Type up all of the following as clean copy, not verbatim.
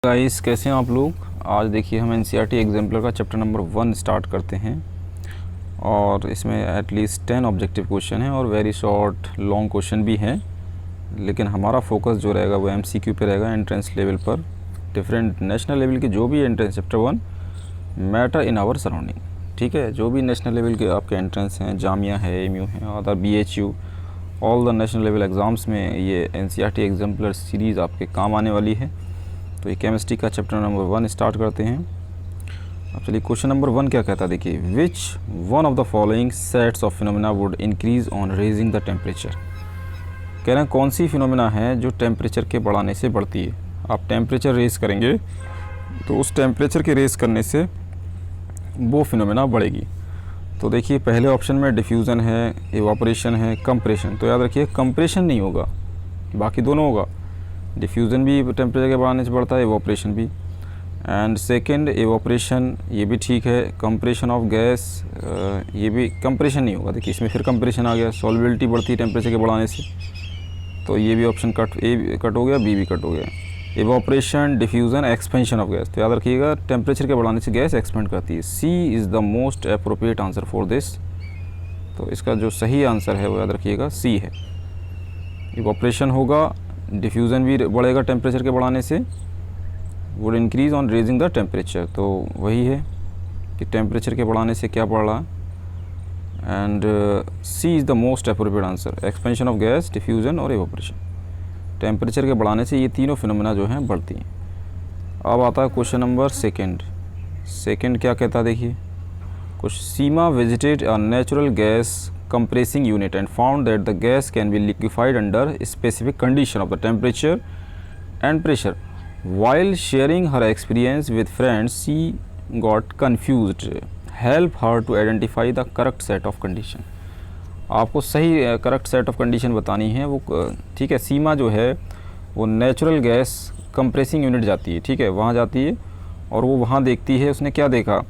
Guys, कैसे हैं आप लोग। आज देखिए हम एनसीईआरटी एग्जाम्पलर का चैप्टर नंबर 1 स्टार्ट करते हैं और इसमें एटलीस्ट 10 ऑब्जेक्टिव क्वेश्चन हैं और वेरी शॉर्ट लॉन्ग क्वेश्चन भी हैं, लेकिन हमारा फोकस जो रहेगा वो एमसीक्यू पे रहेगा, एंट्रेंस लेवल पर। डिफरेंट नेशनल लेवल के जो भी entrance chapter 1 matter in our surrounding, ठीक है। जो भी नेशनल लेवल के आपके एंट्रेंस हैं, जामिया है, एमयू है, other BHU, all the national level exams में ये एनसीईआरटी एग्जाम्पलर सीरीज़ आपके काम आने वाली है। तो ये केमिस्ट्री का चैप्टर नंबर 1 स्टार्ट करते हैं। अब चलिए क्वेश्चन नंबर 1 क्या कहता है, देखिए। Which one of the following sets of phenomena would increase on raising the temperature. कह रहे हैं कौन सी फिनोमेना है जो टेम्परेचर के बढ़ाने से बढ़ती है। आप टेम्परेचर रेज करेंगे तो उस टेम्परेचर के रेज करने से वो फिनोमेना बढ़ेगी। तो देखिए पहले ऑप्शन में डिफ्यूज़न है, इवापोरेशन है, कंप्रेशन। तो याद रखिए कंप्रेशन नहीं होगा, बाकी दोनों होगा। डिफ्यूज़न भी टेम्परेचर के बढ़ाने से बढ़ता है, इवापोरेशन भी। एंड सेकंड इवापोरेशन, ये भी ठीक है। कंप्रेशन ऑफ गैस, ये भी कंप्रेशन नहीं होगा। देखिए इसमें फिर कंप्रेशन आ गया, सॉल्युबिलिटी बढ़ती है टेम्परेचर के बढ़ाने से, तो ये भी ऑप्शन ए कट हो गया, बी भी कट हो गया। Evaporation, diffusion, expansion of gas. तो याद रखिएगा टेम्परेचर के बढ़ाने से गैस एक्सपेंड करती है। C is the most appropriate answer for this. तो इसका जो सही आंसर है वो याद रखिएगा सी है। इवापोरेशन होगा, डिफ्यूज़न भी बढ़ेगा टेम्परेचर के बढ़ाने से, would increase on raising the temperature. तो वही है कि टेम्परेचर के बढ़ाने से क्या बढ़ रहा है। And C is the most appropriate answer. Expansion of gas, diffusion और इवापोरेशन, टेम्परेचर के बढ़ाने से ये तीनों फिनोमेना जो हैं बढ़ती हैं। अब आता है क्वेश्चन नंबर सेकेंड क्या कहता है, देखिए। कुछ Seema visited a natural gas compressing unit and found that the gas can be liquefied under specific condition of the temperature and pressure. While sharing her experience with friends, she got confused. Help her to identify the correct set of condition. आपको सही correct set of condition बतानी है। वो ठीक है, सीमा जो है वो नेचुरल गैस कंप्रेसिंग यूनिट जाती है, ठीक है, वहाँ जाती है और वो वहाँ देखती है। उसने क्या देखा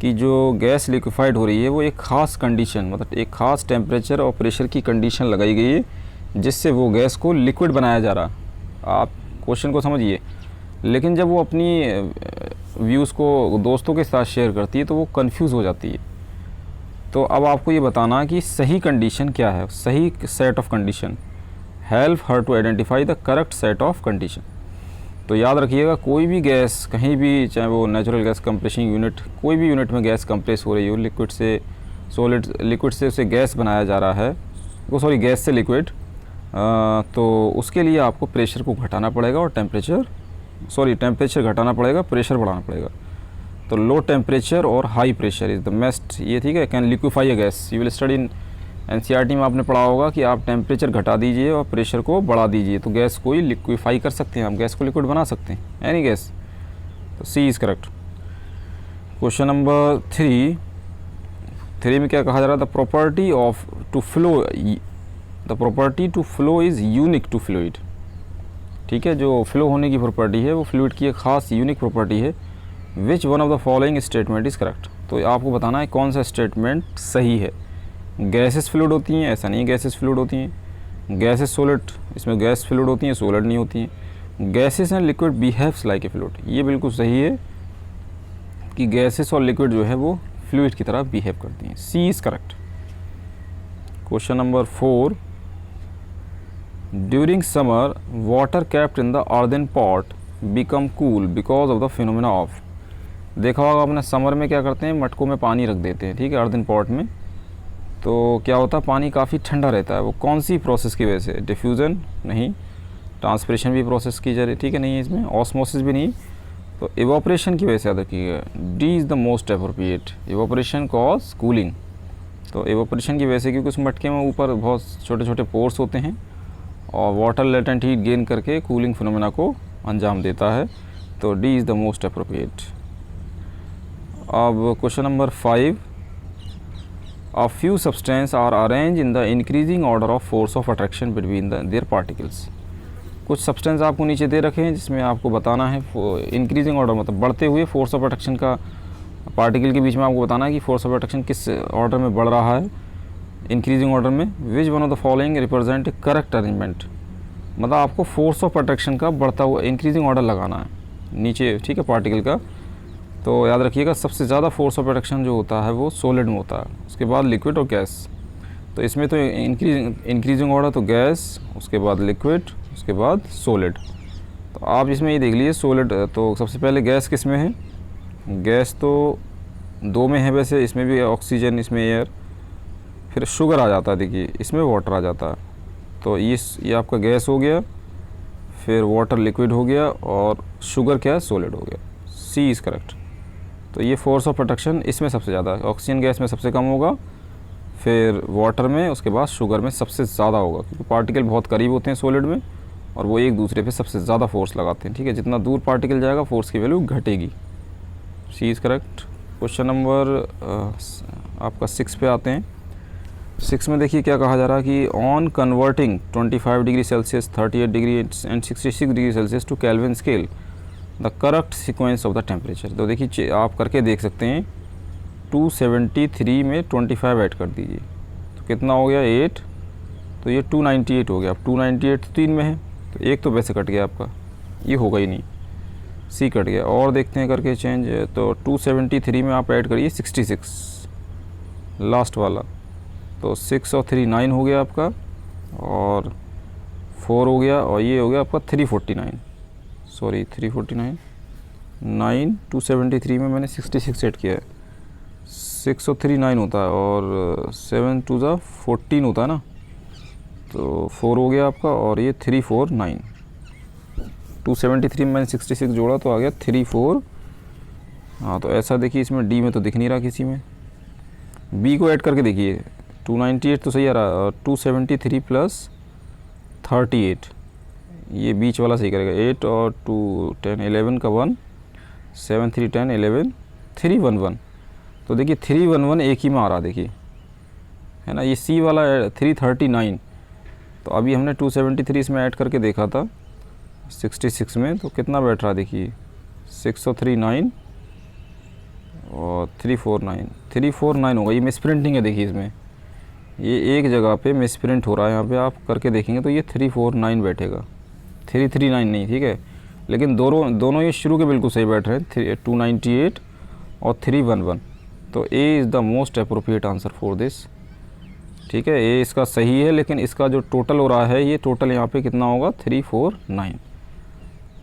कि जो गैस लिक्विफाइड हो रही है वो एक ख़ास कंडीशन, मतलब एक ख़ास टेम्परेचर और प्रेशर की कंडीशन लगाई गई है जिससे वो गैस को लिक्विड बनाया जा रहा। आप क्वेश्चन को समझिए। लेकिन जब वो अपनी व्यूज़ को दोस्तों के साथ शेयर करती है तो वो कंफ्यूज हो जाती है। तो अब आपको ये बताना कि सही कंडीशन क्या है, सही set of condition. Help her to identify the correct set of condition. तो याद रखिएगा कोई भी गैस कहीं भी, चाहे वो नेचुरल गैस कंप्रेसिंग यूनिट, कोई भी यूनिट में गैस कंप्रेस हो रही हो, लिक्विड से सॉलिड, लिक्विड से उसे गैस बनाया जा रहा है, वो सॉरी गैस से लिक्विड, तो उसके लिए आपको प्रेशर को घटाना पड़ेगा और टेम्परेचर घटाना पड़ेगा, प्रेशर बढ़ाना पड़ेगा। तो लो टेम्परेचर और high pressure is the best, ये ठीक है। Can liquefy a gas. You will study in NCERT में आपने पढ़ा होगा कि आप टेम्परेचर घटा दीजिए और प्रेशर को बढ़ा दीजिए तो गैस को लिक्विफाई कर सकते हैं, आप गैस को लिक्विड बना सकते हैं, एनी गैस। तो C is correct. Question number 3 में क्या कहा जा रहा था, the property to flow is unique to fluid. ठीक है, जो फ्लो होने की प्रॉपर्टी है वो फ्लूइड की एक ख़ास यूनिक प्रॉपर्टी है। Which one of the following statement is correct. तो आपको बताना है कौन सा स्टेटमेंट सही है। गैसेस फ्लूइड होती हैं, ऐसा नहीं है गैसेस फ्लूइड होती हैं। गैसेस सॉलिड, इसमें गैस फ्लूइड होती हैं, सॉलिड नहीं होती हैं। Gases and liquid behaves like a fluid, ये बिल्कुल सही है कि गैसेस और लिक्विड जो है वो फ्लूइड की तरह बिहेव करती हैं। C is correct. Question number 4, during summer water kept in the earthen pot become cool because of the phenomena of. देखा होगा आपने, समर में क्या करते हैं, मटकों में पानी रख देते हैं, ठीक है, अर्दन पॉट में। तो क्या होता है, पानी काफ़ी ठंडा रहता है। वो कौन सी प्रोसेस की वजह से? डिफ्यूज़न नहीं, ट्रांसपिरेशन भी प्रोसेस की जा रही, ठीक है, नहीं है इसमें, ऑस्मोसिस भी नहीं, तो इवापोरेशन की वजह से याद रखिएगा। D is the most appropriate. Evaporation cause cooling. तो इवापोरेशन की वजह से, क्योंकि उस मटके में ऊपर बहुत छोटे छोटे पोर्स होते हैं और वाटर लेटेंट हीट गेन करके कूलिंग फिनोमेना को अंजाम देता है। तो D is the most appropriate. अब question number 5, A few substances are arranged in the increasing order of force of attraction between their particles. कुछ सब्सटेंस आपको नीचे दे रखे हैं जिसमें आपको बताना है इंक्रीजिंग ऑर्डर, मतलब बढ़ते हुए फोर्स ऑफ अट्रैक्शन का पार्टिकल के बीच में आपको बताना है कि फोर्स ऑफ अट्रैक्शन किस ऑर्डर में बढ़ रहा है, इंक्रीजिंग ऑर्डर में। Which one of the following represent correct arrangement. मतलब आपको फोर्स ऑफ अट्रैक्शन का बढ़ता हुआ इंक्रीजिंग ऑर्डर लगाना है। नीचे, ठीक है, पार्टिकल का। तो याद रखिएगा सबसे ज़्यादा फोर्स ऑफ अट्रैक्शन जो होता है वो सॉलिड में होता है, उसके बाद लिक्विड और गैस। तो इसमें तो इंक्रीजिंग ऑर्डर तो गैस, उसके बाद लिक्विड, उसके बाद सॉलिड। तो आप इसमें ये देख लीजिए सॉलिड, तो सबसे पहले गैस किस में है? गैस तो 2 में है वैसे, इसमें भी ऑक्सीजन, इसमें एयर, फिर शुगर आ जाता है, देखिए इसमें वाटर आ जाता है। तो ये आपका गैस हो गया, फिर वाटर लिक्विड हो गया, और शुगर क्या है? सॉलिड हो गया। सी इज़ करेक्ट। तो ये फोर्स ऑफ अट्रैक्शन इसमें सबसे ज़्यादा है, ऑक्सीजन गैस में सबसे कम होगा, फिर वाटर में, उसके बाद शुगर में सबसे ज़्यादा होगा, क्योंकि पार्टिकल बहुत करीब होते हैं सॉलिड में और वो एक दूसरे पे सबसे ज़्यादा फोर्स लगाते हैं, ठीक है। जितना दूर पार्टिकल जाएगा फोर्स की वैल्यू घटेगी। सी इज़ करेक्ट। क्वेश्चन नंबर आपका 6 पे आते हैं। 6 में देखिए क्या कहा जा रहा है कि on converting 25 degree Celsius, 38 degree and 66 degree Celsius to kelvin scale the correct sequence of the temperature. तो देखिए आप करके देख सकते हैं, 273 में 25 ऐड कर दीजिए तो कितना हो गया? 8। तो ये 298 हो गया। अब 298 तो 3 में है, तो एक तो वैसे कट गया आपका, ये होगा ही नहीं, सी कट गया। और देखते हैं करके चेंज, तो 273 में आप ऐड करिए 66, लास्ट वाला, तो 6 और 3 9 हो गया आपका, और 4 हो गया, और ये हो गया आपका 349, सॉरी 349, 9, 273 में मैंने 66 ऐड किया है, 6 और 3 9 होता है, और 7 2 ज़ा 14 होता है ना, तो 4 हो गया आपका, और ये 349, 273 में मैंने 66 जोड़ा तो आ गया 34। हाँ, तो ऐसा देखिए इसमें डी में तो दिख नहीं रहा किसी में, बी को ऐड करके देखिए, 298 तो सही आ रहा, और 273 प्लस 38, ये बीच वाला सही करेगा, 8 और 2 10 11 का 1, 7 3 10 11 311। तो देखिए 311 एक ही में आ रहा, देखिए है ना, ये सी वाला 339। तो अभी हमने 273 इसमें ऐड करके देखा था 66 में, तो कितना बैठ रहा देखिए, 6 और 3 9 और 349 होगा। ये मिसप्रिंटिंग है, देखिए इसमें ये एक जगह पे मिसप्रिंट हो रहा है, यहाँ पे आप करके देखेंगे तो ये 349 बैठेगा, 339 नहीं, ठीक है। लेकिन दोनों ये शुरू के बिल्कुल सही बैठ रहे हैं, 298 और 311। तो A is the most appropriate answer for this, ठीक है। ए इसका सही है, लेकिन इसका जो टोटल हो रहा है, ये टोटल यहाँ पे कितना होगा? 349।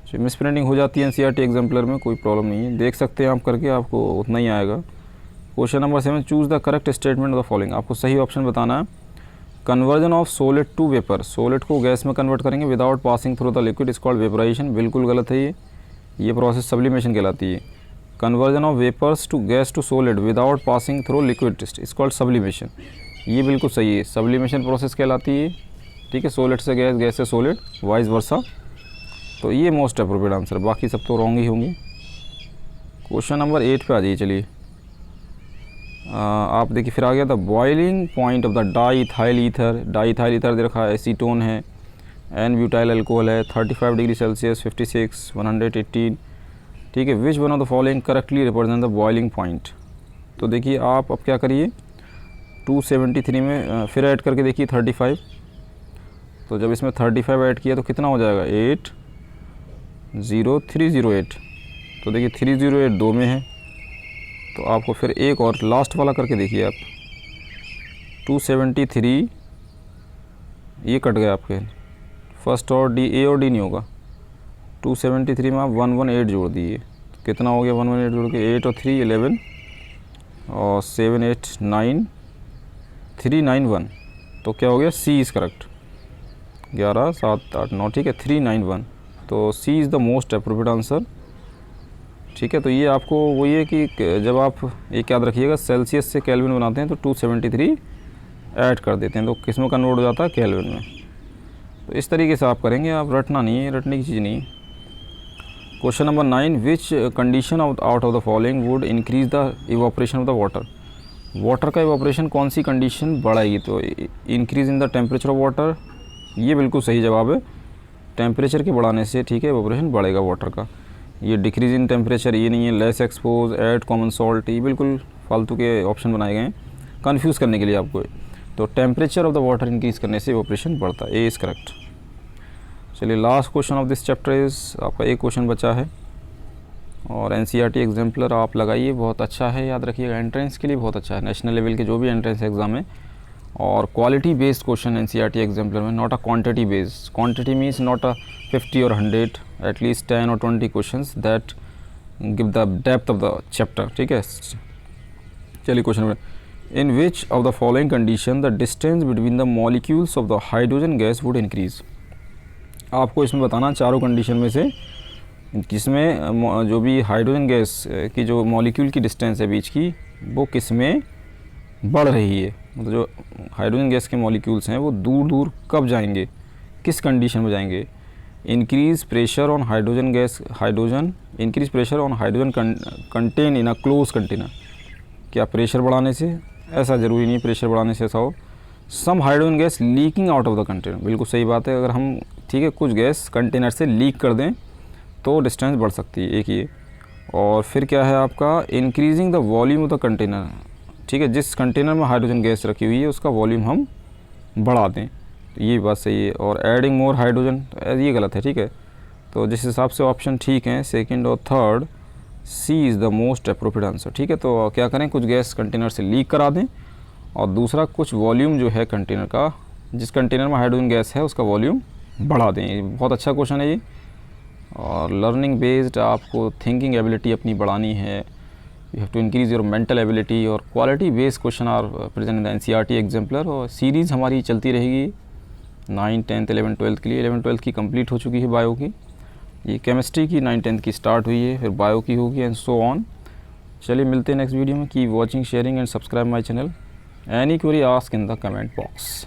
तो मिसप्रिंटिंग हो जाती है एनसीईआरटी एग्जाम्पलर में, कोई प्रॉब्लम नहीं है, देख सकते हैं आप करके, आपको उतना ही आएगा। Question number 7, choose the correct statement of the following. आपको सही ऑप्शन बताना है। Conversion of solid to vapour, solid को गैस में कन्वर्ट करेंगे without passing through the liquid is called vaporisation, बिल्कुल गलत है ये प्रोसेस सब्लिमेशन कहलाती है। Conversion of vapours to gas to solid without passing through liquid is called sublimation, ये बिल्कुल सही है, सब्लिमेशन प्रोसेस कहलाती है, ठीक है। सॉलिड से गैस, गैस से सॉलिड, वाइस वर्सा। तो ये मोस्ट अप्रोप्रिएट आंसर, बाकी सब तो रॉन्ग ही होंगे। क्वेश्चन नंबर 8 पे आ जाइए, चलिए। आप देखिए फिर आ गया था boiling point of the diethyl ether. Diethyl ether दे रखा है, एसीटोन है, एन ब्यूटाइल अल्कोहल है, 35 डिग्री सेल्सियस, 56, 118, ठीक है। Which one of the following correctly represent the boiling point. तो देखिए आप अब क्या करिए, 273 में फिर ऐड करके देखिए 35। तो जब इसमें 35 ऐड किया तो कितना हो जाएगा? 80308। तो देखिए 308 2 में है, तो आपको फिर एक और लास्ट वाला करके देखिए आप, 273 ये कट गया आपके, फर्स्ट और डी, ए और डी नहीं होगा। 273 में आप 118 जोड़ दिए, तो कितना हो गया? 118 जोड़ के 8 और 3 11 और 7 8 9 391। तो क्या हो गया? सी इज़ करेक्ट, 11 7 8 9, ठीक है, 391। तो C is the most appropriate answer, ठीक है। तो ये आपको वही है कि जब आप एक याद रखिएगा, सेल्सियस से केल्विन बनाते हैं तो 273 ऐड कर देते हैं, तो किस में कन्वर्ट हो जाता है? केल्विन में। तो इस तरीके से आप करेंगे, आप रटना नहीं है, रटने की चीज़ नहीं है। Question number 9, which condition out of the following would increase the evaporation of the water. Water का इवापोरेशन कौन सी कंडीशन बढ़ाएगी? तो increase in the temperature of water, ये बिल्कुल सही जवाब है, टेम्परेचर के बढ़ाने से, ठीक है, इवापोरेशन बढ़ेगा वाटर का। ये डिक्रीज इन टेम्परेचर ये नहीं है, less expose, add common salt, ये बिल्कुल फालतू के ऑप्शन बनाए गए हैं कंफ्यूज करने के लिए आपको। तो temperature of the water increase करने से इवापोरेशन बढ़ता है, ए इज़ करेक्ट। चलिए last question of this chapter is, आपका एक क्वेश्चन बचा है। और एनसीईआरटी एग्जाम्पलर आप लगाइए, बहुत अच्छा है, याद रखिएगा एंट्रेंस के लिए बहुत अच्छा है, नेशनल लेवल के जो भी एंट्रेंस एग्ज़ाम है। और quality based question NCERT exemplar में, not a quantity based. Quantity means not a 50 और 100, एटलीस्ट 10 और 20 questions that give the depth of the chapter. ठीक है, चलिए question number, in which of the following condition the distance between the molecules of the hydrogen gas would increase. आपको इसमें बताना चारों condition में से किसमें जो भी हाइड्रोजन गैस की जो मॉलिक्यूल की डिस्टेंस है बीच की, वो किसमें बढ़ रही है। मतलब जो हाइड्रोजन गैस के मॉलिक्यूल्स हैं वो दूर दूर कब जाएंगे, किस कंडीशन में जाएंगे। Increase pressure on hydrogen gas, hydrogen increase pressure on hydrogen contain in a close container. क्या प्रेशर बढ़ाने से? ऐसा ज़रूरी नहीं प्रेशर बढ़ाने से ऐसा हो। Some hydrogen gas leaking out of the container, बिल्कुल सही बात है। अगर हम ठीक है कुछ गैस कंटेनर से लीक कर दें तो डिस्टेंस बढ़ सकती है, एक ये। और फिर क्या है आपका, increasing the volume of the container. ठीक है, जिस कंटेनर में हाइड्रोजन गैस रखी हुई है उसका वॉल्यूम हम बढ़ा दें, तो ये बात सही है। और एडिंग मोर हाइड्रोजन, ये गलत है। ठीक है, तो जिस हिसाब से ऑप्शन ठीक है सेकंड और third, C is the most appropriate answer. ठीक है, तो क्या करें, कुछ गैस कंटेनर से लीक करा दें, और दूसरा कुछ वॉल्यूम जो है कंटेनर का, जिस कंटेनर में हाइड्रोजन गैस है उसका वॉल्यूम बढ़ा दें। बहुत अच्छा क्वेश्चन है ये। और लर्निंग बेस्ड, आपको थिंकिंग एबिलिटी अपनी बढ़ानी है, you have to increase your mental ability. और quality based question are present in the NCERT exemplar. और सीरीज़ हमारी चलती रहेगी 9, 10, 11, 12 के लिए। 11, 12 की कंप्लीट हो चुकी है बायो की, ये केमिस्ट्री की 9, 10 की स्टार्ट हुई है, फिर बायो की होगी एंड सो ऑन। चलिए मिलते हैं नेक्स्ट वीडियो में। Keep watching, sharing and subscribe my channel. Any query ask in the comment box.